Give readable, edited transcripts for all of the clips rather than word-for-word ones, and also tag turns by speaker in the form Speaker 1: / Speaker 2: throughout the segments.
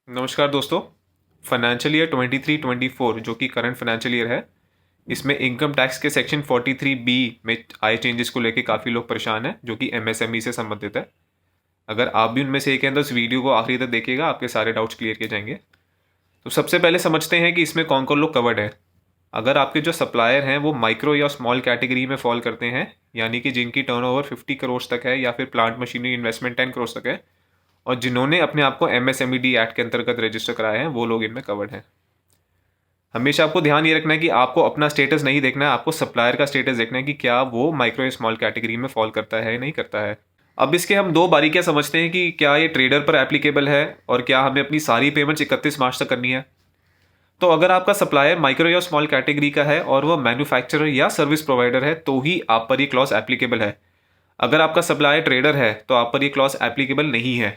Speaker 1: नमस्कार दोस्तों। Financial year 23-24 जो कि करंट फाइनेंशियल ईयर है, इसमें इनकम टैक्स के सेक्शन 43B में आए चेंजेस को लेके काफ़ी लोग परेशान हैं, जो कि एमएसएमई से संबंधित है। अगर आप भी उनमें से एक हैं तो इस वीडियो को आखिरी तक देखिएगा, आपके सारे डाउट्स क्लियर किए जाएंगे। तो सबसे पहले समझते हैं कि इसमें कौन कौन लोग कवर्ड है। अगर आपके जो सप्लायर हैं वो माइक्रो या स्मॉल कैटेगरी में फॉल करते हैं, यानी कि जिनकी टर्नओवर 50 करोड़ तक है या फिर प्लांट मशीनरी इन्वेस्टमेंट 10 करोड़ तक है, और जिन्होंने अपने आप को एमएसएमईडी एक्ट के अंतर्गत रजिस्टर कराए हैं, वो लोग इनमें कवर्ड हैं। हमेशा आपको ध्यान ये रखना है कि आपको अपना स्टेटस नहीं देखना है, आपको सप्लायर का स्टेटस देखना है कि क्या वो माइक्रो या स्मॉल कैटेगरी में फॉल करता है या नहीं करता है। अब इसके हम दो बारीकियां समझते हैं कि क्या ये ट्रेडर पर एप्लीकेबल है और क्या हमें अपनी सारी पेमेंट्स 31 मार्च तक करनी है। तो अगर आपका सप्लायर माइक्रो या स्मॉल कैटेगरी का है और वह मैन्युफैक्चरर या सर्विस प्रोवाइडर है तो ही आप पर ये क्लॉज एप्लीकेबल है। अगर आपका सप्लायर ट्रेडर है तो आप पर ये क्लॉज एप्लीकेबल नहीं है।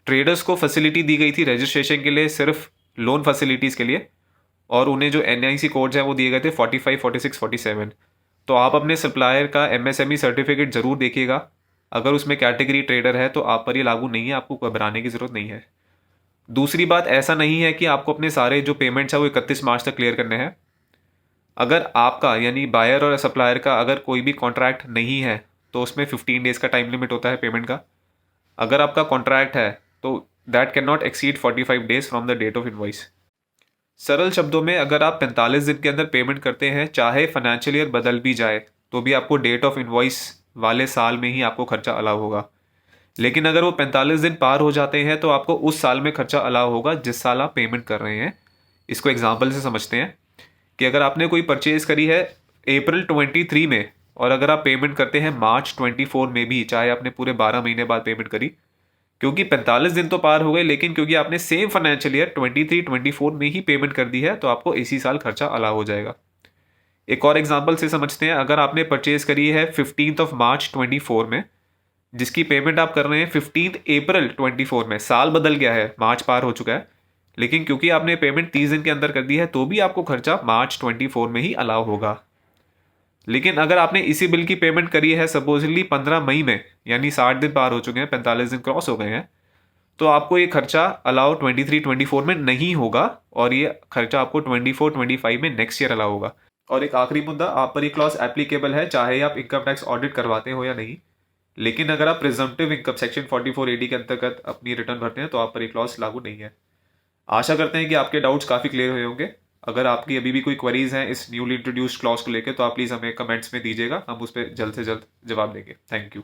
Speaker 1: ट्रेडर्स को फैसिलिटी दी गई थी रजिस्ट्रेशन के लिए, सिर्फ लोन फैसिलिटीज़ के लिए, और उन्हें जो एनआईसी कोड्स हैं वो दिए गए थे 45, 46, 47। तो आप अपने सप्लायर का एमएसएमई सर्टिफिकेट ज़रूर देखिएगा। अगर उसमें कैटेगरी ट्रेडर है तो आप पर ये लागू नहीं है, आपको घबराने की ज़रूरत नहीं है। दूसरी बात, ऐसा नहीं है कि आपको अपने सारे जो पेमेंट्स हैं वो 31 मार्च तक क्लियर करने हैं। अगर आपका यानी बायर और सप्लायर का अगर कोई भी कॉन्ट्रैक्ट नहीं है तो उसमें 15 डेज़ का टाइम लिमिट होता है पेमेंट का। अगर आपका कॉन्ट्रैक्ट है तो that can not exceed 45 days from the date of invoice. सरल शब्दों में, अगर आप 45 दिन के अंदर पेमेंट करते हैं, चाहे फाइनेंशियल ईयर बदल भी जाए तो भी आपको डेट ऑफ इनवॉइस वाले साल में ही आपको खर्चा अलाउ होगा। लेकिन अगर वो 45 दिन पार हो जाते हैं तो आपको उस साल में खर्चा अलाउ होगा जिस साल आप पेमेंट कर रहे हैं। इसको एग्जाम्पल से समझते हैं कि अगर आपने कोई परचेज करी है अप्रैल 23 में और अगर आप पेमेंट करते हैं मार्च 24 में भी, चाहे आपने पूरे 12 महीने बाद पेमेंट करी, क्योंकि 45 दिन तो पार हो गए, लेकिन क्योंकि आपने सेम फाइनेंशियल ईयर 23-24 में ही पेमेंट कर दी है तो आपको इसी साल खर्चा अलाउ हो जाएगा। एक और एग्जांपल से समझते हैं। अगर आपने परचेज करी है 15 ऑफ मार्च 24 में, जिसकी पेमेंट आप कर रहे हैं 15 अप्रैल 24 में, साल बदल गया है, मार्च पार हो चुका है, लेकिन क्योंकि आपने पेमेंट 30 दिन के अंदर कर दी है तो भी आपको खर्चा मार्च 24 में ही अलाउ होगा। लेकिन अगर आपने इसी बिल की पेमेंट करी है सपोजली 15 मई में, यानी 60 दिन पार हो चुके हैं, 45 दिन क्रॉस हो गए हैं, तो आपको ये खर्चा अलाउ 23-24 में नहीं होगा और ये खर्चा आपको 24-25 में नेक्स्ट ईयर अलाउ होगा। और एक आखिरी मुद्दा, आप पर ये क्लॉज एप्लीकेबल है चाहे आप इनकम टैक्स ऑडिट करवाते हो या नहीं। लेकिन अगर आप प्रिजम्पटिव इनकम सेक्शन 44AD के अंतर्गत अपनी रिटर्न भरते हैं तो आप पर ये क्लॉज लागू नहीं है। आशा करते हैं कि आपके डाउट्स काफ़ी क्लियर हुए होंगे। अगर आपकी अभी भी कोई क्वेरीज हैं इस न्यूली इंट्रोड्यूस्ड क्लॉज को लेकर तो आप प्लीज़ हमें कमेंट्स में दीजिएगा, हम उस पर जल्द से जल्द जवाब देंगे। Thank you.